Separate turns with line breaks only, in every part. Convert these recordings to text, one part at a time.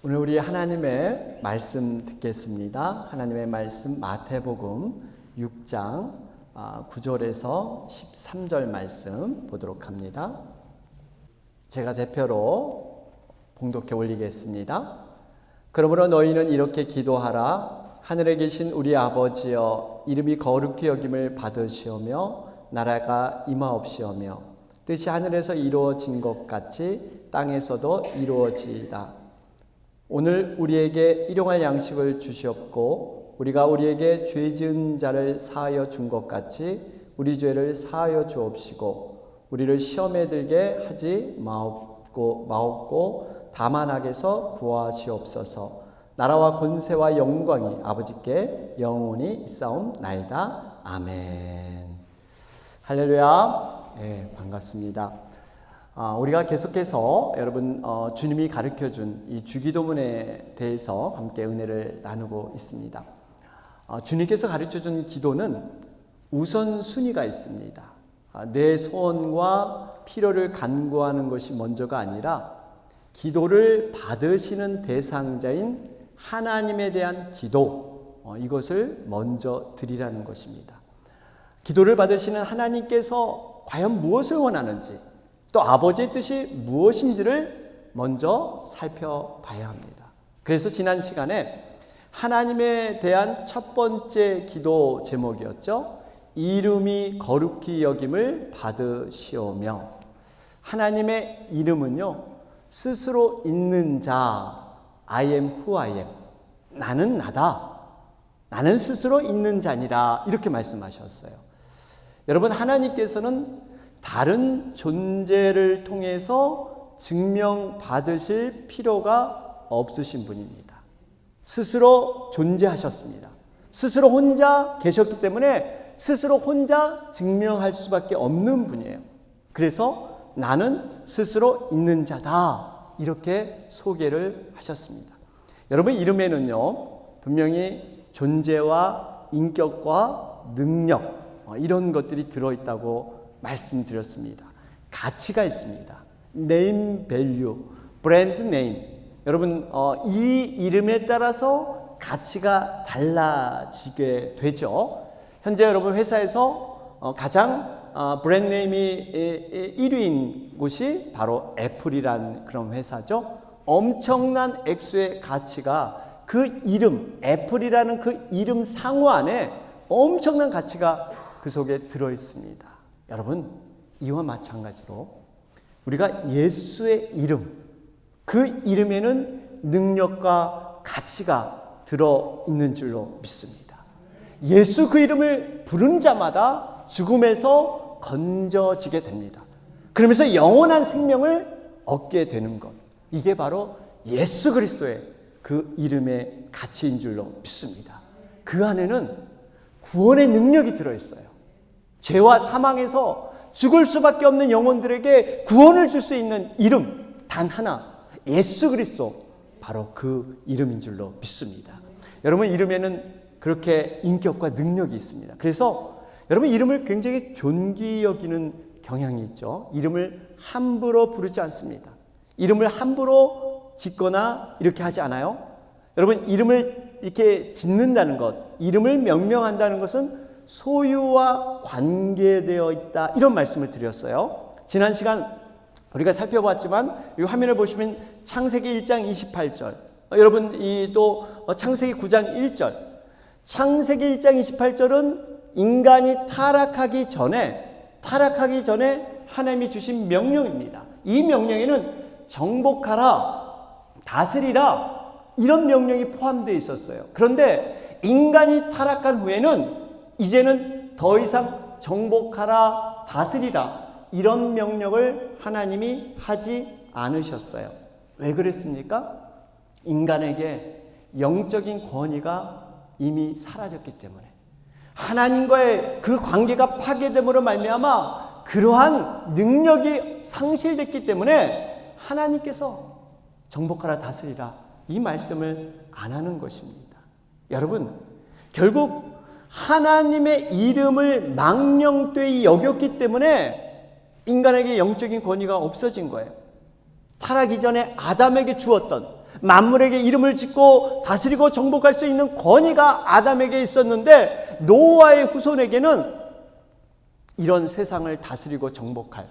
오늘 우리 하나님의 말씀 듣겠습니다. 하나님의 말씀 마태복음 6장 9절에서 13절 말씀 보도록 합니다. 제가 대표로 봉독해 올리겠습니다. 그러므로 너희는 이렇게 기도하라. 하늘에 계신 우리 아버지여, 이름이 거룩히 여김을 받으시오며 나라가 임하옵시오며 뜻이 하늘에서 이루어진 것 같이 땅에서도 이루어지이다. 오늘 우리에게 일용할 양식을 주시옵고 우리가 우리에게 죄 지은 자를 사하여 준 것 같이 우리 죄를 사하여 주옵시고 우리를 시험에 들게 하지 마옵고 다만 악에서 구하시옵소서. 나라와 권세와 영광이 아버지께 영원히 있사옵나이다. 아멘. 할렐루야. 네, 반갑습니다. 우리가 계속해서 여러분 주님이 가르쳐준 이 주기도문에 대해서 함께 은혜를 나누고 있습니다. 주님께서 가르쳐준 기도는 우선순위가 있습니다. 내 소원과 필요를 간구하는 것이 먼저가 아니라 기도를 받으시는 대상자인 하나님에 대한 기도, 이것을 먼저 드리라는 것입니다. 기도를 받으시는 하나님께서 과연 무엇을 원하는지, 또 아버지의 뜻이 무엇인지를 먼저 살펴봐야 합니다. 그래서 지난 시간에 하나님에 대한 첫 번째 기도 제목이었죠. 이름이 거룩히 여김을 받으시오며, 하나님의 이름은요, 스스로 있는 자, I am who I am, 나는 나다, 나는 스스로 있는 자니라, 이렇게 말씀하셨어요. 여러분, 하나님께서는 다른 존재를 통해서 증명받으실 필요가 없으신 분입니다. 스스로 존재하셨습니다. 스스로 혼자 계셨기 때문에 스스로 혼자 증명할 수밖에 없는 분이에요. 그래서 나는 스스로 있는 자다, 이렇게 소개를 하셨습니다. 여러분, 이름에는요, 분명히 존재와 인격과 능력, 이런 것들이 들어있다고 말씀드렸습니다. 가치가 있습니다. 네임 밸류, 브랜드 네임. 여러분, 이 이름에 따라서 가치가 달라지게 되죠. 현재 여러분 회사에서 가장 브랜드 네임이 1위인 곳이 바로 애플이란 그런 회사죠. 엄청난 액수의 가치가 그 이름, 애플이라는 그 이름 상호 안에 엄청난 가치가 그 속에 들어 있습니다. 여러분, 이와 마찬가지로 우리가 예수의 이름, 그 이름에는 능력과 가치가 들어있는 줄로 믿습니다. 예수 그 이름을 부른 자마다 죽음에서 건져지게 됩니다. 그러면서 영원한 생명을 얻게 되는 것, 이게 바로 예수 그리스도의 그 이름의 가치인 줄로 믿습니다. 그 안에는 구원의 능력이 들어있어요. 죄와 사망에서 죽을 수밖에 없는 영혼들에게 구원을 줄 수 있는 이름 단 하나, 예수 그리스도, 바로 그 이름인 줄로 믿습니다. 여러분, 이름에는 그렇게 인격과 능력이 있습니다. 그래서 여러분, 이름을 굉장히 존귀 여기는 경향이 있죠. 이름을 함부로 부르지 않습니다. 이름을 함부로 짓거나 이렇게 하지 않아요. 여러분, 이름을 이렇게 짓는다는 것, 이름을 명명한다는 것은 소유와 관계되어 있다, 이런 말씀을 드렸어요. 지난 시간 우리가 살펴봤지만 이 화면을 보시면 창세기 1장 28절, 여러분 또 창세기 9장 1절, 창세기 1장 28절은 인간이 타락하기 전에 하나님이 주신 명령입니다. 이 명령에는 정복하라, 다스리라, 이런 명령이 포함되어 있었어요. 그런데 인간이 타락한 후에는 이제는 더 이상 정복하라, 다스리라, 이런 명령을 하나님이 하지 않으셨어요. 왜 그랬습니까? 인간에게 영적인 권위가 이미 사라졌기 때문에, 하나님과의 그 관계가 파괴됨으로 말미암아 그러한 능력이 상실됐기 때문에 하나님께서 정복하라, 다스리라, 이 말씀을 안 하는 것입니다. 여러분, 결국 하나님의 이름을 망령되이 여겼기 때문에 인간에게 영적인 권위가 없어진 거예요. 타락 이전에 아담에게 주었던 만물에게 이름을 짓고 다스리고 정복할 수 있는 권위가 아담에게 있었는데 노아의 후손에게는 이런 세상을 다스리고 정복할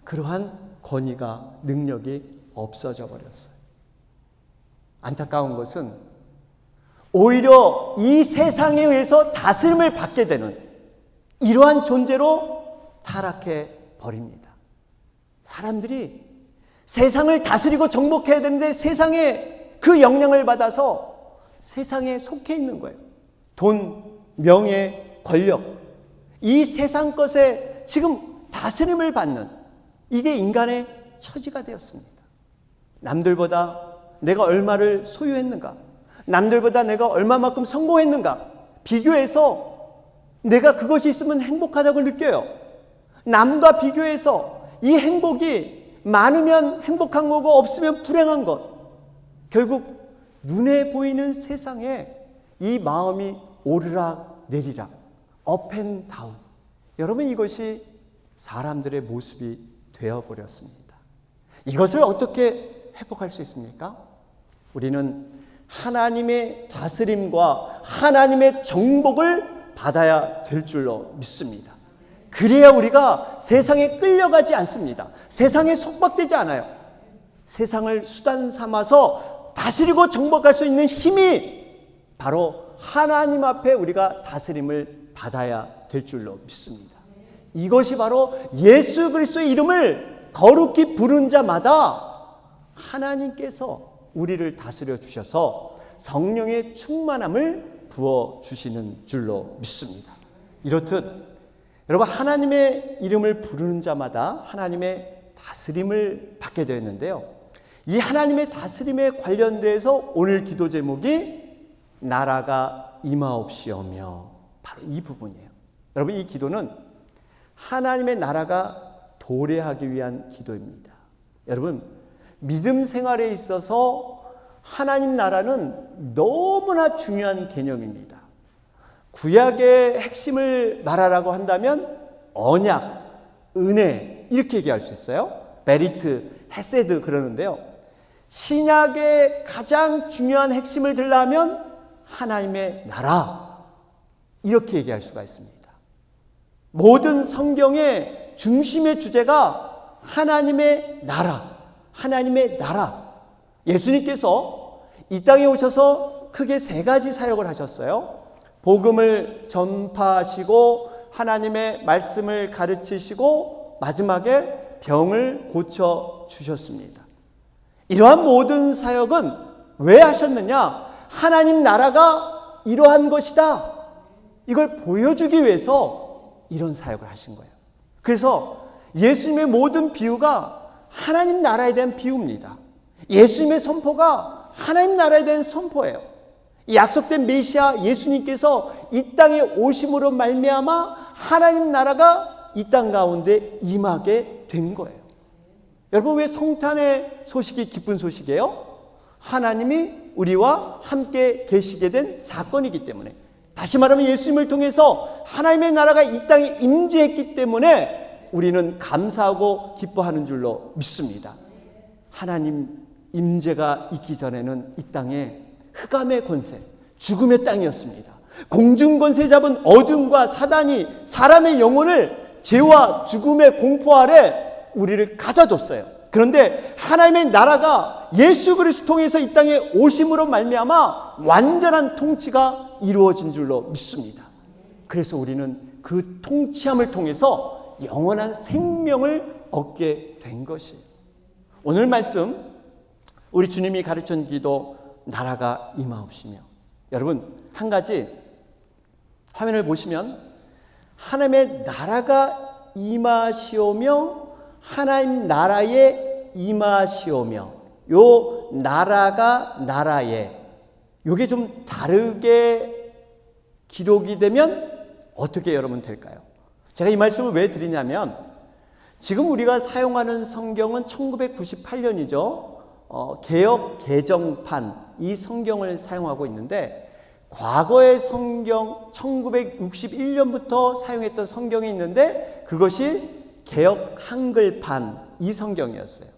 그러한 권위가 능력이 없어져 버렸어요. 안타까운 것은 오히려 이 세상에 의해서 다스림을 받게 되는 이러한 존재로 타락해 버립니다. 사람들이 세상을 다스리고 정복해야 되는데 세상에 그 영향을 받아서 세상에 속해 있는 거예요. 돈, 명예, 권력, 이 세상 것에 지금 다스림을 받는 이게 인간의 처지가 되었습니다. 남들보다 내가 얼마를 소유했는가, 남들보다 내가 얼마만큼 성공했는가 비교해서 내가 그것이 있으면 행복하다고 느껴요. 남과 비교해서 이 행복이 많으면 행복한 거고 없으면 불행한 것, 결국 눈에 보이는 세상에 이 마음이 오르락 내리락, 업앤다운. 여러분, 이것이 사람들의 모습이 되어버렸습니다. 이것을 어떻게 회복할 수 있습니까? 우리는 하나님의 다스림과 하나님의 정복을 받아야 될 줄로 믿습니다. 그래야 우리가 세상에 끌려가지 않습니다. 세상에 속박되지 않아요. 세상을 수단 삼아서 다스리고 정복할 수 있는 힘이 바로 하나님 앞에 우리가 다스림을 받아야 될 줄로 믿습니다. 이것이 바로 예수 그리스도의 이름을 거룩히 부른 자마다 하나님께서 우리를 다스려 주셔서 성령의 충만함을 부어주시는 줄로 믿습니다. 이렇듯 여러분, 하나님의 이름을 부르는 자마다 하나님의 다스림을 받게 되었는데요. 이 하나님의 다스림에 관련돼서 오늘 기도 제목이 나라가 임하옵시오며, 바로 이 부분이에요. 여러분, 이 기도는 하나님의 나라가 도래하기 위한 기도입니다. 여러분, 믿음 생활에 있어서 하나님 나라는 너무나 중요한 개념입니다. 구약의 핵심을 말하라고 한다면 언약, 은혜 이렇게 얘기할 수 있어요. 베리트, 헤세드 그러는데요. 신약의 가장 중요한 핵심을 들라면 하나님의 나라 이렇게 얘기할 수가 있습니다. 모든 성경의 중심의 주제가 하나님의 나라, 하나님의 나라. 예수님께서 이 땅에 오셔서 크게 세 가지 사역을 하셨어요. 복음을 전파하시고 하나님의 말씀을 가르치시고 마지막에 병을 고쳐 주셨습니다. 이러한 모든 사역은 왜 하셨느냐? 하나님 나라가 이러한 것이다, 이걸 보여주기 위해서 이런 사역을 하신 거예요. 그래서 예수님의 모든 비유가 하나님 나라에 대한 비유입니다. 예수님의 선포가 하나님 나라에 대한 선포예요. 약속된 메시아 예수님께서 이 땅에 오심으로 말미암아 하나님 나라가 이 땅 가운데 임하게 된 거예요. 여러분, 왜 성탄의 소식이 기쁜 소식이에요? 하나님이 우리와 함께 계시게 된 사건이기 때문에, 다시 말하면 예수님을 통해서 하나님의 나라가 이 땅에 임재했기 때문에 우리는 감사하고 기뻐하는 줄로 믿습니다. 하나님 임재가 있기 전에는 이 땅에 흑암의 권세, 죽음의 땅이었습니다. 공중 권세 잡은 어둠과 사단이 사람의 영혼을 죄와 죽음의 공포 아래 우리를 가둬뒀어요. 그런데 하나님의 나라가 예수 그리스도 통해서 이 땅에 오심으로 말미암아 완전한 통치가 이루어진 줄로 믿습니다. 그래서 우리는 그 통치함을 통해서 영원한 생명을 얻게 된 것이에요. 오늘 말씀, 우리 주님이 가르친 기도, 나라가 임하옵시며. 여러분, 한 가지 화면을 보시면 하나님의 나라가 임하시오며 하나님 나라에 임하시오며, 요 나라가 나라에, 요게 좀 다르게 기록이 되면 어떻게 여러분 될까요? 제가 이 말씀을 왜 드리냐면, 지금 우리가 사용하는 성경은 1998년이죠. 개역 개정판, 이 성경을 사용하고 있는데, 과거의 성경 1961년부터 사용했던 성경이 있는데 그것이 개역 한글판, 이 성경이었어요.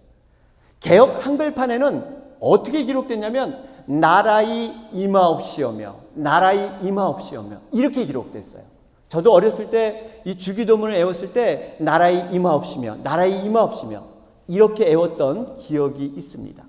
개역 한글판에는 어떻게 기록됐냐면 나라의 임하옵시오며 나라의 임하옵시오며 이렇게 기록됐어요. 저도 어렸을 때 이 주기도문을 외웠을 때 나라의 임하옵시며 나라의 임하옵시며 이렇게 외웠던 기억이 있습니다.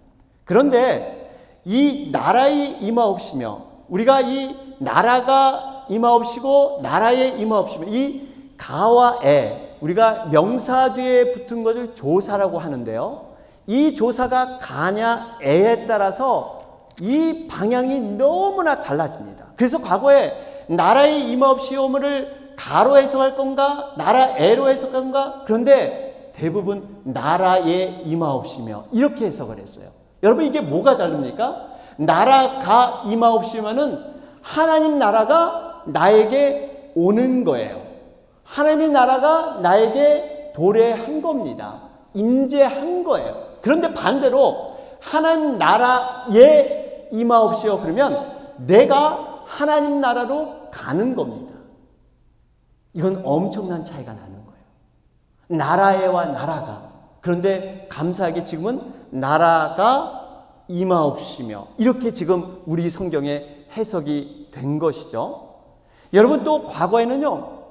그런데 이 나라의 임하옵시며 우리가 이 나라가 임하옵시고 나라의 임하옵시며 이 가와 에 우리가 명사 뒤에 붙은 것을 조사라고 하는데요. 이 조사가 가냐 에에 따라서 이 방향이 너무나 달라집니다. 그래서 과거에 나라의 임하옵시오를 가로 해석할 건가 나라 에로 해석할 건가 그런데 대부분 나라의 임하옵시며 이렇게 해석을 했어요. 여러분 이게 뭐가 다릅니까? 나라가 임하옵시면은 하나님 나라가 나에게 오는 거예요. 하나님의 나라가 나에게 도래한 겁니다. 임재한 거예요. 그런데 반대로 하나님 나라에 임하옵시오 그러면 내가 하나님 나라로 가는 겁니다. 이건 엄청난 차이가 나는 거예요. 나라에와 나라가. 그런데 감사하게 지금은 나라가 임하옵시며 이렇게 지금 우리 성경에 해석이 된 것이죠. 여러분 또 과거에는요.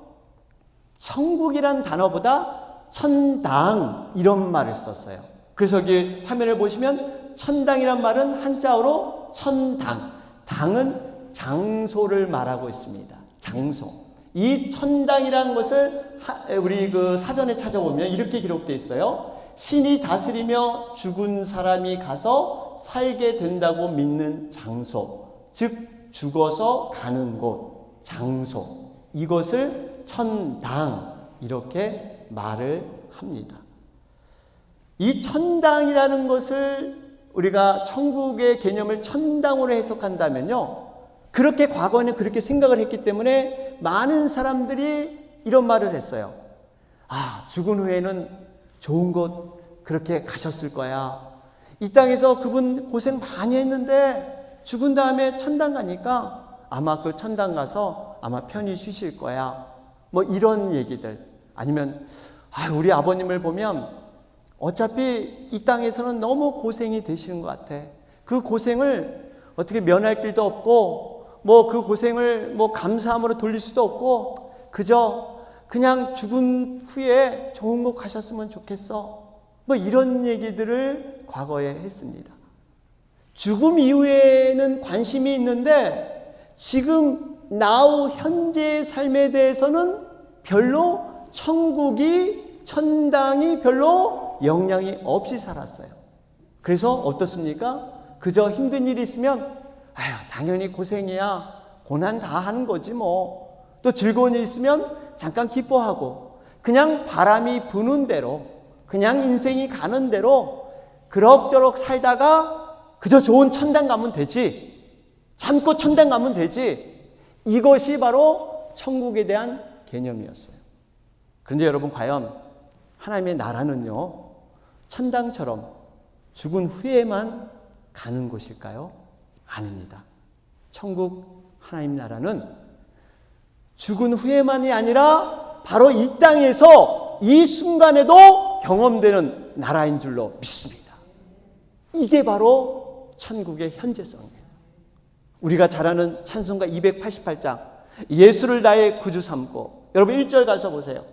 천국이란 단어보다 천당 이런 말을 썼어요. 그래서 여기 화면을 보시면 천당이란 말은 한자어로 천당. 당은 장소를 말하고 있습니다. 장소. 이 천당이라는 것을 우리 그 사전에 찾아보면 이렇게 기록되어 있어요. 신이 다스리며 죽은 사람이 가서 살게 된다고 믿는 장소, 즉 죽어서 가는 곳, 장소. 이것을 천당 이렇게 말을 합니다. 이 천당이라는 것을 우리가 천국의 개념을 천당으로 해석한다면요. 그렇게 과거에는 그렇게 생각을 했기 때문에 많은 사람들이 이런 말을 했어요. 아, 죽은 후에는 좋은 곳 그렇게 가셨을 거야. 이 땅에서 그분 고생 많이 했는데 죽은 다음에 천당 가니까 아마 그 천당 가서 아마 편히 쉬실 거야. 뭐 이런 얘기들. 아니면 우리 아버님을 보면 어차피 이 땅에서는 너무 고생이 되시는 것 같아. 그 고생을 어떻게 면할 길도 없고 뭐 그 고생을 뭐 감사함으로 돌릴 수도 없고 그저 그냥 죽은 후에 좋은 곳 가셨으면 좋겠어. 뭐 이런 얘기들을 과거에 했습니다. 죽음 이후에는 관심이 있는데 지금 now 현재의 삶에 대해서는 별로 천국이 천당이 별로 영향이 없이 살았어요. 그래서 어떻습니까? 그저 힘든 일이 있으면 당연히 고생이야. 고난 다 하는 거지 뭐. 또 즐거운 일 있으면 잠깐 기뻐하고 그냥 바람이 부는 대로 그냥 인생이 가는 대로 그럭저럭 살다가 그저 좋은 천당 가면 되지. 참고 천당 가면 되지. 이것이 바로 천국에 대한 개념이었어요. 그런데 여러분 과연 하나님의 나라는요. 천당처럼 죽은 후에만 가는 곳일까요? 아닙니다. 천국 하나님 나라는 죽은 후에만이 아니라 바로 이 땅에서 이 순간에도 경험되는 나라인 줄로 믿습니다. 이게 바로 천국의 현재성이에요. 우리가 잘 아는 찬송가 288장 예수를 나의 구주 삼고 여러분 1절 가서 보세요.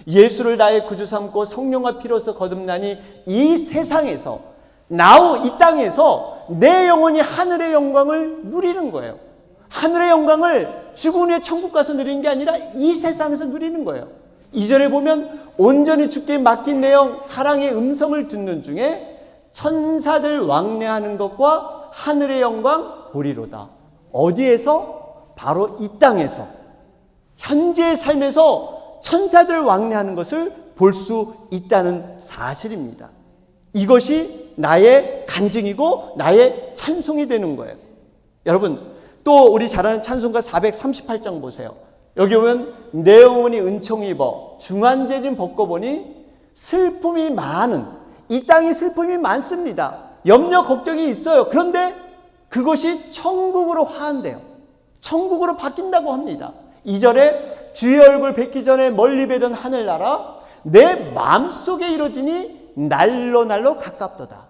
예수를 나의 구주 삼고 성령과 피로서 거듭나니 이 세상에서 now 이 땅에서 내 영혼이 하늘의 영광을 누리는 거예요. 하늘의 영광을 죽은 후에 천국 가서 누리는 게 아니라 이 세상에서 누리는 거예요. 2절에 보면 온전히 주께 맡긴 내용 사랑의 음성을 듣는 중에 천사들 왕래하는 것과 하늘의 영광 보리로다. 어디에서? 바로 이 땅에서 현재의 삶에서 천사들 왕래하는 것을 볼 수 있다는 사실입니다. 이것이 나의 간증이고 나의 찬송이 되는 거예요. 여러분 또 우리 잘 아는 찬송가 438장 보세요. 여기 보면 내 영혼이 은총 입어 중한제진 벗고 보니 슬픔이 많은 이 땅이 슬픔이 많습니다. 염려 걱정이 있어요. 그런데 그것이 천국으로 화한대요. 천국으로 바뀐다고 합니다. 2절에 주의 얼굴 뵙기 전에 멀리 뵈던 하늘나라 내 마음속에 이루어지니 날로 날로 가깝도다.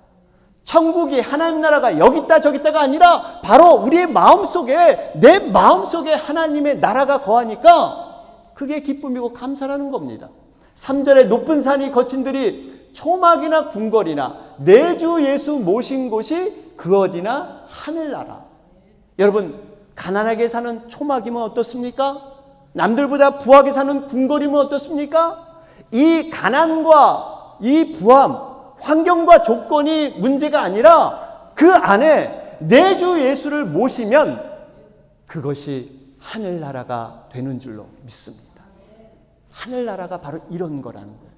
천국이, 하나님 나라가 여기 있다 저기 있다가 아니라 바로 우리의 마음속에, 내 마음속에 하나님의 나라가 거하니까 그게 기쁨이고 감사라는 겁니다. 3절에 높은 산이 거친들이 초막이나 궁궐이나 내 주 예수 모신 곳이 그 어디나 하늘나라. 여러분, 가난하게 사는 초막이면 어떻습니까? 남들보다 부하게 사는 궁궐이면 어떻습니까? 이 가난과 이 부함, 환경과 조건이 문제가 아니라 그 안에 내 주 예수를 모시면 그것이 하늘나라가 되는 줄로 믿습니다. 하늘나라가 바로 이런 거라는 거예요.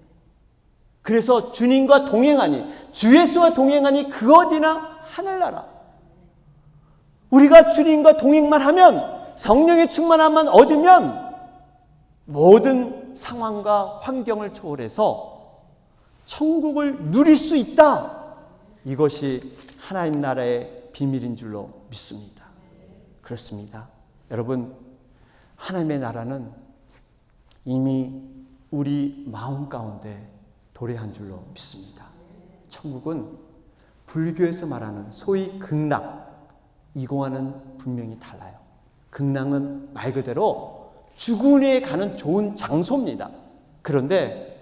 그래서 주님과 동행하니, 주 예수와 동행하니 그 어디나 하늘나라. 우리가 주님과 동행만 하면, 성령의 충만함만 얻으면 모든 상황과 환경을 초월해서 천국을 누릴 수 있다. 이것이 하나님 나라의 비밀인 줄로 믿습니다. 그렇습니다. 여러분, 하나님의 나라는 이미 우리 마음 가운데 도래한 줄로 믿습니다. 천국은 불교에서 말하는 소위 극락, 이거와는 분명히 달라요. 극락은 말 그대로 죽은 후에 가는 좋은 장소입니다. 그런데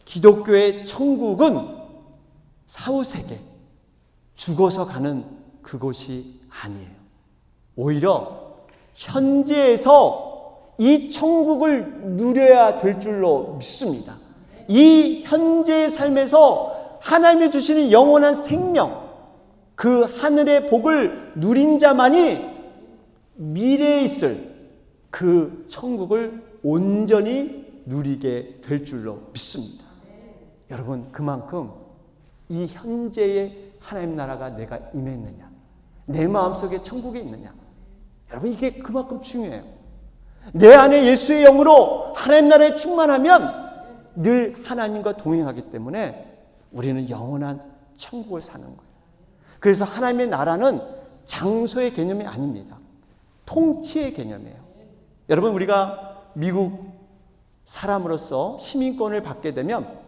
기독교의 천국은 사후세계, 죽어서 가는 그곳이 아니에요. 오히려 현재에서 이 천국을 누려야 될 줄로 믿습니다. 이 현재의 삶에서 하나님이 주시는 영원한 생명, 그 하늘의 복을 누린 자만이 미래에 있을 그 천국을 온전히 누리게 될 줄로 믿습니다. 여러분, 그만큼 이 현재의 하나님 나라가 내가 임했느냐, 내 마음속에 천국에 있느냐, 여러분, 이게 그만큼 중요해요. 내 안에 예수의 영으로 하나님 나라에 충만하면 늘 하나님과 동행하기 때문에 우리는 영원한 천국을 사는 거예요. 그래서 하나님의 나라는 장소의 개념이 아닙니다. 통치의 개념이에요. 여러분, 우리가 미국 사람으로서 시민권을 받게 되면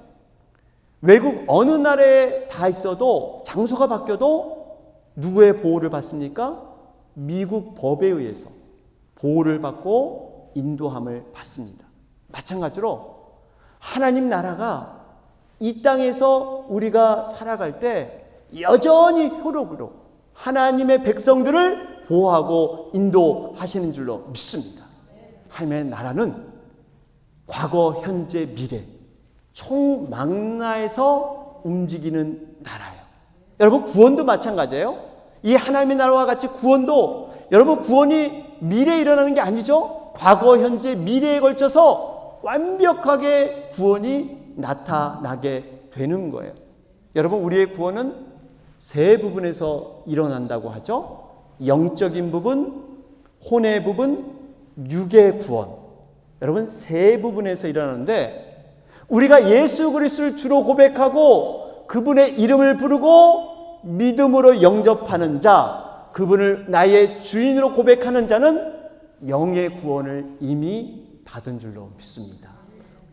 외국 어느 나라에 다 있어도 장소가 바뀌어도 누구의 보호를 받습니까? 미국 법에 의해서 보호를 받고 인도함을 받습니다. 마찬가지로 하나님 나라가 이 땅에서 우리가 살아갈 때 여전히 효력으로 하나님의 백성들을 보호하고 인도하시는 줄로 믿습니다. 하나님의 나라는 과거, 현재, 미래 총망라에서 움직이는 나라예요. 여러분, 구원도 마찬가지예요. 이 하나님의 나라와 같이 구원도, 여러분, 구원이 미래에 일어나는 게 아니죠. 과거, 현재, 미래에 걸쳐서 완벽하게 구원이 나타나게 되는 거예요. 여러분, 우리의 구원은 세 부분에서 일어난다고 하죠. 영적인 부분, 혼의 부분, 육의 구원. 여러분, 세 부분에서 일어나는데, 우리가 예수 그리스도를 주로 고백하고 그분의 이름을 부르고 믿음으로 영접하는 자, 그분을 나의 주인으로 고백하는 자는 영의 구원을 이미 받은 줄로 믿습니다.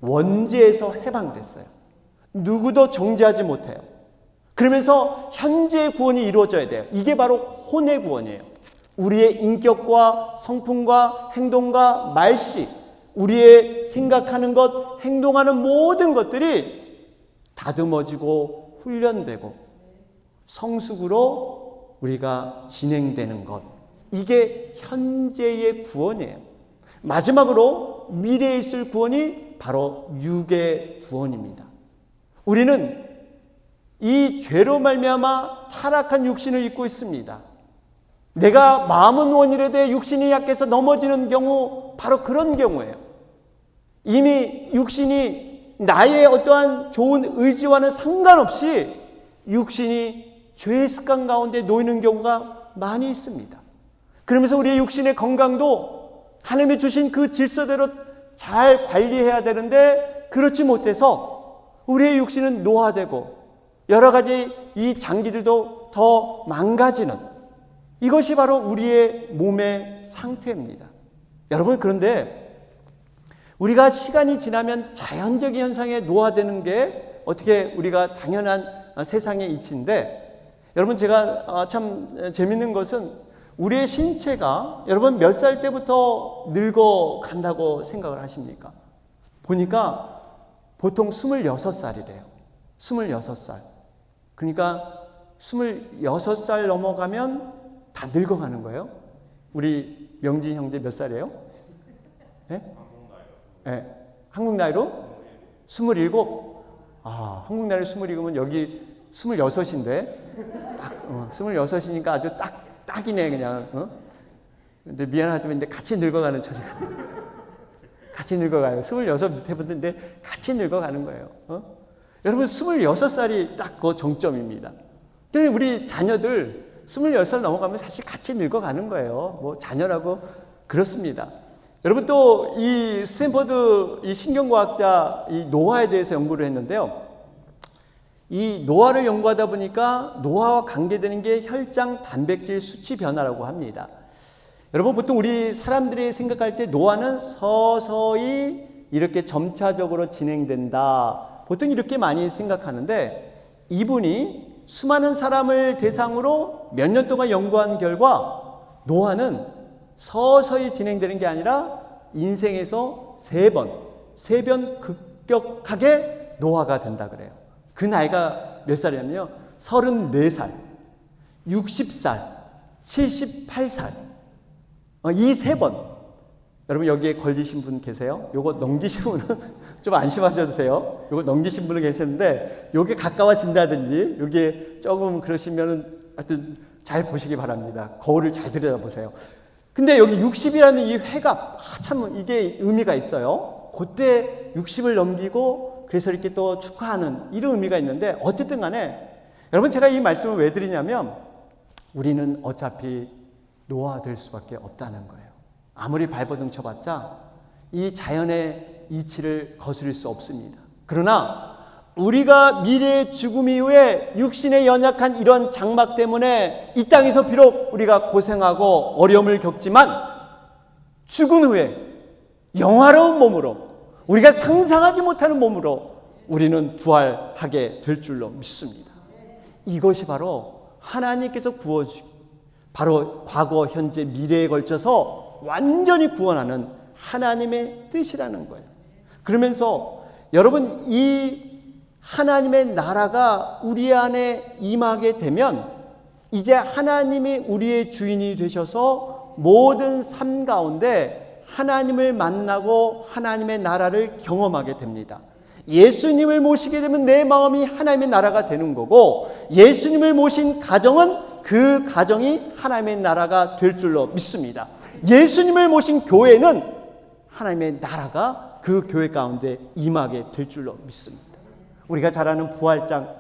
원죄에서 해방됐어요. 누구도 정죄하지 못해요. 그러면서 현재의 구원이 이루어져야 돼요. 이게 바로 혼의 구원이에요. 우리의 인격과 성품과 행동과 말씨, 우리의 생각하는 것, 행동하는 모든 것들이 다듬어지고 훈련되고 성숙으로 우리가 진행되는 것, 이게 현재의 구원이에요. 마지막으로 미래에 있을 구원이 바로 육의 구원입니다. 우리는 이 죄로 말미암아 타락한 육신을 입고 있습니다. 내가 마음은 원이라도 육신이 약해서 넘어지는 경우, 바로 그런 경우예요. 이미 육신이 나의 어떠한 좋은 의지와는 상관없이 육신이 죄의 습관 가운데 놓이는 경우가 많이 있습니다. 그러면서 우리의 육신의 건강도 하나님이 주신 그 질서대로 잘 관리해야 되는데 그렇지 못해서 우리의 육신은 노화되고 여러 가지 이 장기들도 더 망가지는, 이것이 바로 우리의 몸의 상태입니다. 여러분, 그런데 우리가 시간이 지나면 자연적인 현상에 노화되는 게 어떻게 우리가 당연한 세상의 이치인데, 여러분 제가 참 재밌는 것은 우리의 신체가 여러분 몇 살 때부터 늙어간다고 생각을 하십니까? 보니까 보통 26살이래요. 26살. 그러니까 26살 넘어가면 다 늙어가는 거예요. 우리 명진 형제 몇 살이에요? 네? 네. 한국 나이로? 27? 한국 나이로 27이면 여기 26인데 딱 26이니까 아주 딱이네 그냥. 근데 미안하지만 근데 같이 늙어가는 처지가 같이 늙어가요. 26 밑에 분인데 같이 늙어가는 거예요. 여러분 26살이 딱 그 정점입니다. 근데 우리 자녀들 26살 넘어가면 사실 같이 늙어가는 거예요. 뭐 자녀라고 그렇습니다. 여러분 또 이 스탠퍼드 이 신경과학자 이 노화에 대해서 연구를 했는데요. 이 노화를 연구하다 보니까 노화와 관계되는 게 혈장 단백질 수치 변화라고 합니다. 여러분 보통 우리 사람들이 생각할 때 노화는 서서히 이렇게 점차적으로 진행된다. 보통 이렇게 많이 생각하는데 이분이 수많은 사람을 대상으로 몇 년 동안 연구한 결과 노화는 서서히 진행되는 게 아니라 인생에서 세 번 급격하게 노화가 된다 그래요. 그 나이가 몇 살이냐면요. 34살, 60살, 78살. 이 세 번. 여러분 여기에 걸리신 분 계세요? 요거 넘기신 분은 좀 안심하셔도 돼요. 요거 넘기신 분은 계시는데 요게 가까워진다든지 요게 조금 그러시면은 하여튼 잘 보시기 바랍니다. 거울을 잘 들여다보세요. 근데 여기 60이라는 이 회가 참 이게 의미가 있어요. 그때 60을 넘기고 그래서 이렇게 또 축하하는 이런 의미가 있는데 어쨌든 간에 여러분 제가 이 말씀을 왜 드리냐면 우리는 어차피 노화될 수밖에 없다는 거예요. 아무리 발버둥 쳐봤자 이 자연의 이치를 거스릴 수 없습니다. 그러나 우리가 미래의 죽음 이후에 육신의 연약한 이런 장막 때문에 이 땅에서 비록 우리가 고생하고 어려움을 겪지만 죽은 후에 영화로운 몸으로 우리가 상상하지 못하는 몸으로 우리는 부활하게 될 줄로 믿습니다. 이것이 바로 하나님께서 구워주고 바로 과거, 현재, 미래에 걸쳐서 완전히 구원하는 하나님의 뜻이라는 거예요. 그러면서 여러분 이 하나님의 나라가 우리 안에 임하게 되면 이제 하나님이 우리의 주인이 되셔서 모든 삶 가운데 하나님을 만나고 하나님의 나라를 경험하게 됩니다. 예수님을 모시게 되면 내 마음이 하나님의 나라가 되는 거고 예수님을 모신 가정은 그 가정이 하나님의 나라가 될 줄로 믿습니다. 예수님을 모신 교회는 하나님의 나라가 그 교회 가운데 임하게 될 줄로 믿습니다. 우리가 잘 아는 부활장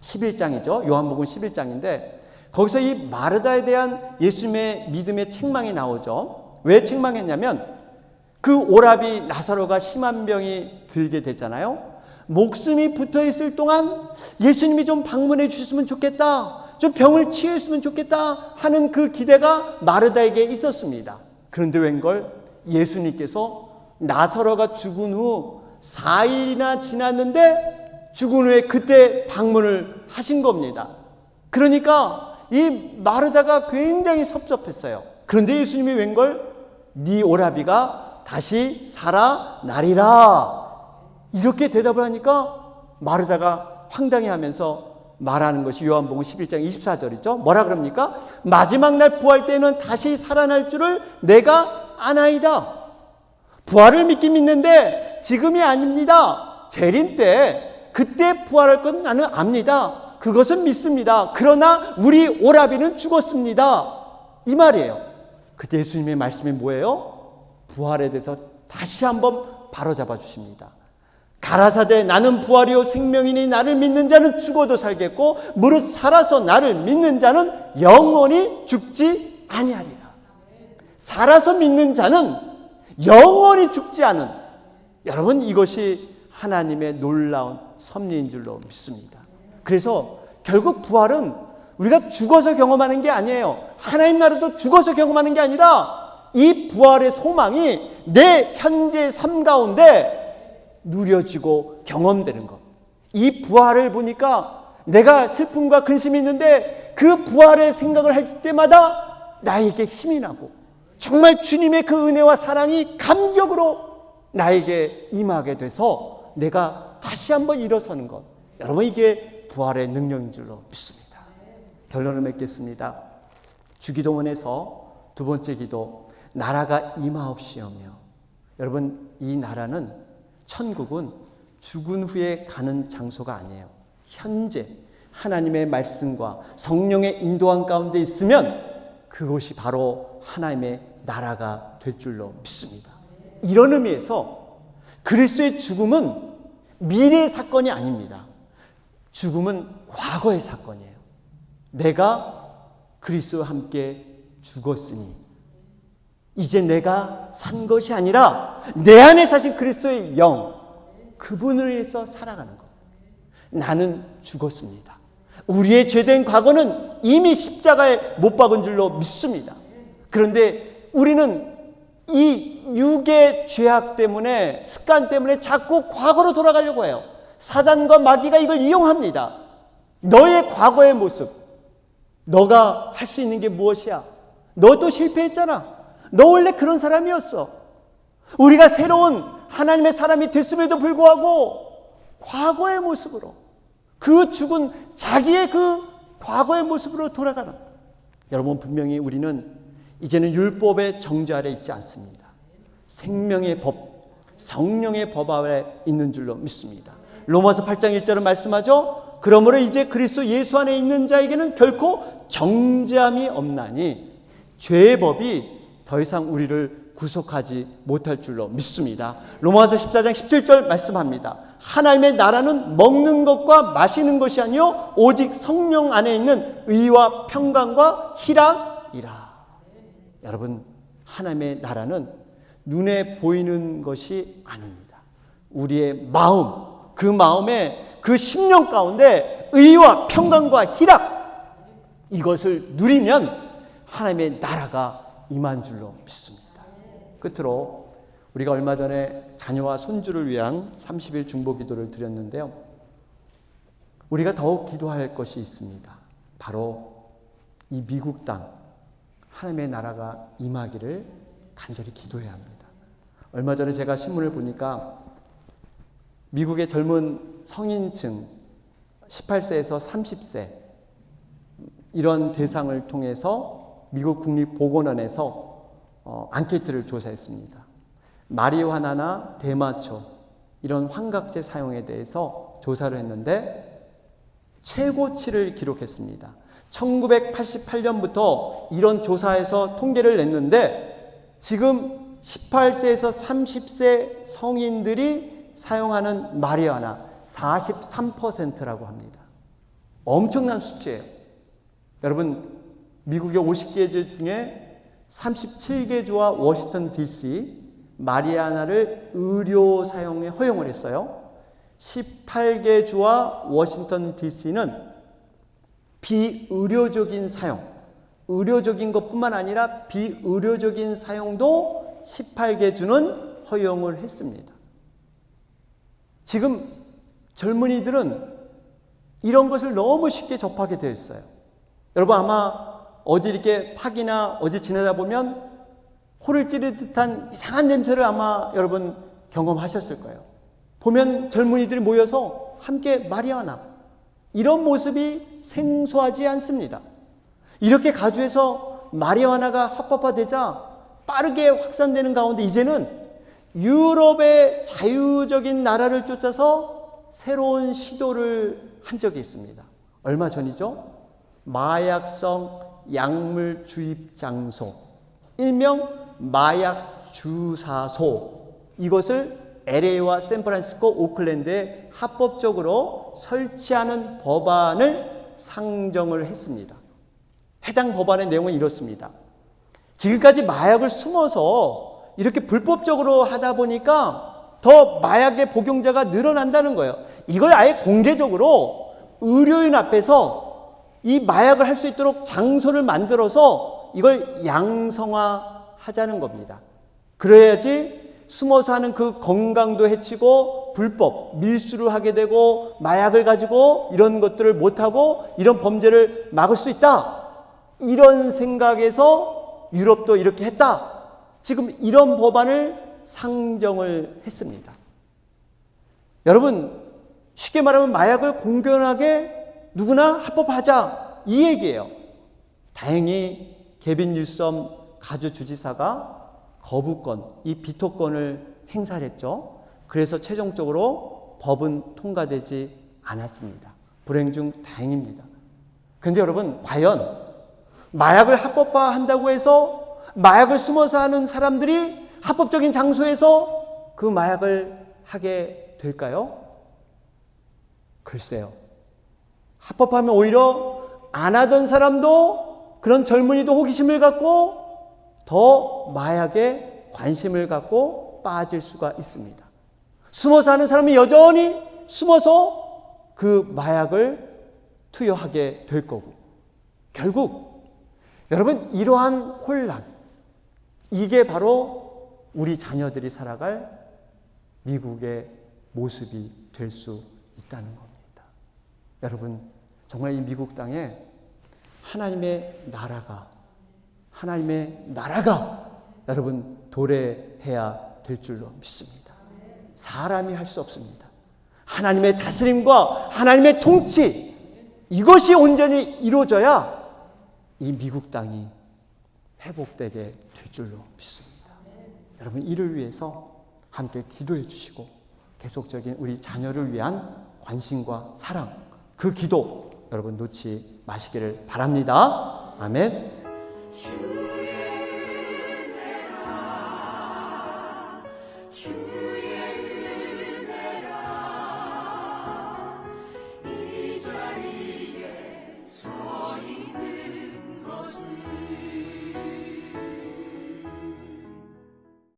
11장이죠. 요한복음 11장인데 거기서 이 마르다에 대한 예수님의 믿음의 책망이 나오죠. 왜 책망했냐면 그 오라비 나사로가 심한 병이 들게 되잖아요. 목숨이 붙어 있을 동안 예수님이 좀 방문해 주셨으면 좋겠다. 좀 병을 치유했으면 좋겠다 하는 그 기대가 마르다에게 있었습니다. 그런데 웬걸 예수님께서 나사로가 죽은 후 4일이나 지났는데 죽은 후에 그때 방문을 하신 겁니다. 그러니까 이 마르다가 굉장히 섭섭했어요. 그런데 예수님이 웬걸 네 오라비가 다시 살아나리라 이렇게 대답을 하니까 마르다가 황당해하면서 말하는 것이 요한복음 11장 24절이죠. 뭐라 그럽니까? 마지막 날 부활 때는 다시 살아날 줄을 내가 아나이다. 부활을 믿긴 믿는데 지금이 아닙니다. 재림 때 그때 부활할 건 나는 압니다. 그것은 믿습니다. 그러나 우리 오라비는 죽었습니다. 이 말이에요. 그때 예수님의 말씀이 뭐예요? 부활에 대해서 다시 한번 바로잡아 주십니다. 가라사대 나는 부활이요 생명이니 나를 믿는 자는 죽어도 살겠고 무릇 살아서 나를 믿는 자는 영원히 죽지 아니하리라. 살아서 믿는 자는 영원히 죽지 않은 여러분 이것이 하나님의 놀라운 섭리인 줄로 믿습니다. 그래서 결국 부활은 우리가 죽어서 경험하는 게 아니에요. 하나님 나라도 죽어서 경험하는 게 아니라 이 부활의 소망이 내 현재의 삶 가운데 누려지고 경험되는 것. 이 부활을 보니까 내가 슬픔과 근심이 있는데 그 부활의 생각을 할 때마다 나에게 힘이 나고 정말 주님의 그 은혜와 사랑이 감격으로 나에게 임하게 돼서 내가 다시 한번 일어서는 것. 여러분, 이게 부활의 능력인 줄로 믿습니다. 결론을 맺겠습니다. 주기도문에서 두 번째 기도, 나라가 임하옵시오며. 여러분, 이 나라는, 천국은 죽은 후에 가는 장소가 아니에요. 현재 하나님의 말씀과 성령의 인도함 가운데 있으면 그곳이 바로 하나님의 나라가 될 줄로 믿습니다. 이런 의미에서 그리스도의 죽음은 미래의 사건이 아닙니다. 죽음은 과거의 사건이에요. 내가 그리스도와 함께 죽었으니 이제 내가 산 것이 아니라 내 안에 사신 그리스도의 영, 그분을 위해서 살아가는 것. 나는 죽었습니다. 우리의 죄된 과거는 이미 십자가에 못 박은 줄로 믿습니다. 그런데 우리는 이 육의 죄악 때문에, 습관 때문에 자꾸 과거로 돌아가려고 해요. 사단과 마귀가 이걸 이용합니다. 너의 과거의 모습, 너가 할 수 있는 게 무엇이야? 너도 실패했잖아. 너 원래 그런 사람이었어. 우리가 새로운 하나님의 사람이 됐음에도 불구하고 과거의 모습으로, 그 죽은 자기의 그 과거의 모습으로 돌아가는. 여러분, 분명히 우리는 이제는 율법의 정죄 아래 있지 않습니다. 생명의 법, 성령의 법 아래 있는 줄로 믿습니다. 로마서 8장 1절은 말씀하죠. 그러므로 이제 그리스도 예수 안에 있는 자에게는 결코 정죄함이 없나니 죄의 법이 더 이상 우리를 구속하지 못할 줄로 믿습니다. 로마서 14장 17절 말씀합니다. 하나님의 나라는 먹는 것과 마시는 것이 아니요 오직 성령 안에 있는 의와 평강과 희락이라. 여러분, 하나님의 나라는 눈에 보이는 것이 아닙니다. 우리의 마음, 그 마음에 그 심령 가운데 의와 평강과 희락, 이것을 누리면 하나님의 나라가 임한 줄로 믿습니다. 끝으로 우리가 얼마 전에 자녀와 손주를 위한 30일 중보 기도를 드렸는데요. 우리가 더욱 기도할 것이 있습니다. 바로 이 미국 땅, 하나님의 나라가 임하기를 간절히 기도해야 합니다. 얼마 전에 제가 신문을 보니까 미국의 젊은 성인층 18세에서 30세 이런 대상을 통해서 미국 국립보건원에서 앙케이트를 조사했습니다. 마리화나나 대마초 이런 환각제 사용에 대해서 조사를 했는데 최고치를 기록했습니다. 1988년부터 이런 조사에서 통계를 냈는데 지금 18세에서 30세 성인들이 사용하는 마리화나 43%라고 합니다. 엄청난 수치예요. 여러분, 미국의 50개 주 중에 37개 주와 워싱턴 DC 마리화나를 의료 사용에 허용을 했어요. 18개 주와 워싱턴 DC는 비의료적인 사용, 의료적인 것뿐만 아니라 비의료적인 사용도 18개 주는 허용을 했습니다. 지금 젊은이들은 이런 것을 너무 쉽게 접하게 되어 있어요. 여러분, 아마 어디 이렇게 파기나 어디 지내다 보면 코를 찌르 듯한 이상한 냄새를 아마 여러분 경험하셨을 거예요. 보면 젊은이들이 모여서 함께 마리화나, 이런 모습이 생소하지 않습니다. 이렇게 가주에서 마리화나가 합법화되자 빠르게 확산되는 가운데 이제는 유럽의 자유적인 나라를 쫓아서 새로운 시도를 한 적이 있습니다. 얼마 전이죠? 마약성 약물 주입 장소, 일명 마약 주사소, 이것을 LA와 샌프란시스코, 오클랜드에 합법적으로 설치하는 법안을 상정을 했습니다. 해당 법안의 내용은 이렇습니다. 지금까지 마약을 숨어서 이렇게 불법적으로 하다 보니까 더 마약의 복용자가 늘어난다는 거예요. 이걸 아예 공개적으로 의료인 앞에서 이 마약을 할 수 있도록 장소를 만들어서 이걸 양성화하자는 겁니다. 그래야지 숨어서 하는 그 건강도 해치고 불법 밀수를 하게 되고 마약을 가지고 이런 것들을 못하고 이런 범죄를 막을 수 있다. 이런 생각에서 유럽도 이렇게 했다. 지금 이런 법안을 상정을 했습니다. 여러분, 쉽게 말하면 마약을 공견하게 누구나 합법하자 이 얘기예요. 다행히 개빈 뉴섬 가주주지사가 거부권, 이 비토권을 행사를 했죠. 그래서 최종적으로 법은 통과되지 않았습니다. 불행 중 다행입니다. 그런데 여러분, 과연 마약을 합법화한다고 해서 마약을 숨어서 하는 사람들이 합법적인 장소에서 그 마약을 하게 될까요? 글쎄요. 합법화하면 오히려 안 하던 사람도, 그런 젊은이도 호기심을 갖고 더 마약에 관심을 갖고 빠질 수가 있습니다. 숨어서 하는 사람이 여전히 숨어서 그 마약을 투여하게 될 거고, 결국 여러분, 이러한 혼란, 이게 바로 우리 자녀들이 살아갈 미국의 모습이 될 수 있다는 겁니다. 여러분, 정말 이 미국 땅에 하나님의 나라가 여러분 도래해야 될 줄로 믿습니다. 사람이 할 수 없습니다. 하나님의 다스림과 하나님의 통치, 이것이 온전히 이루어져야 이 미국 땅이 회복되게 될 줄로 믿습니다. 여러분, 이를 위해서 함께 기도해 주시고 계속적인 우리 자녀를 위한 관심과 사랑, 그 기도 여러분 놓지 마시기를 바랍니다. 아멘.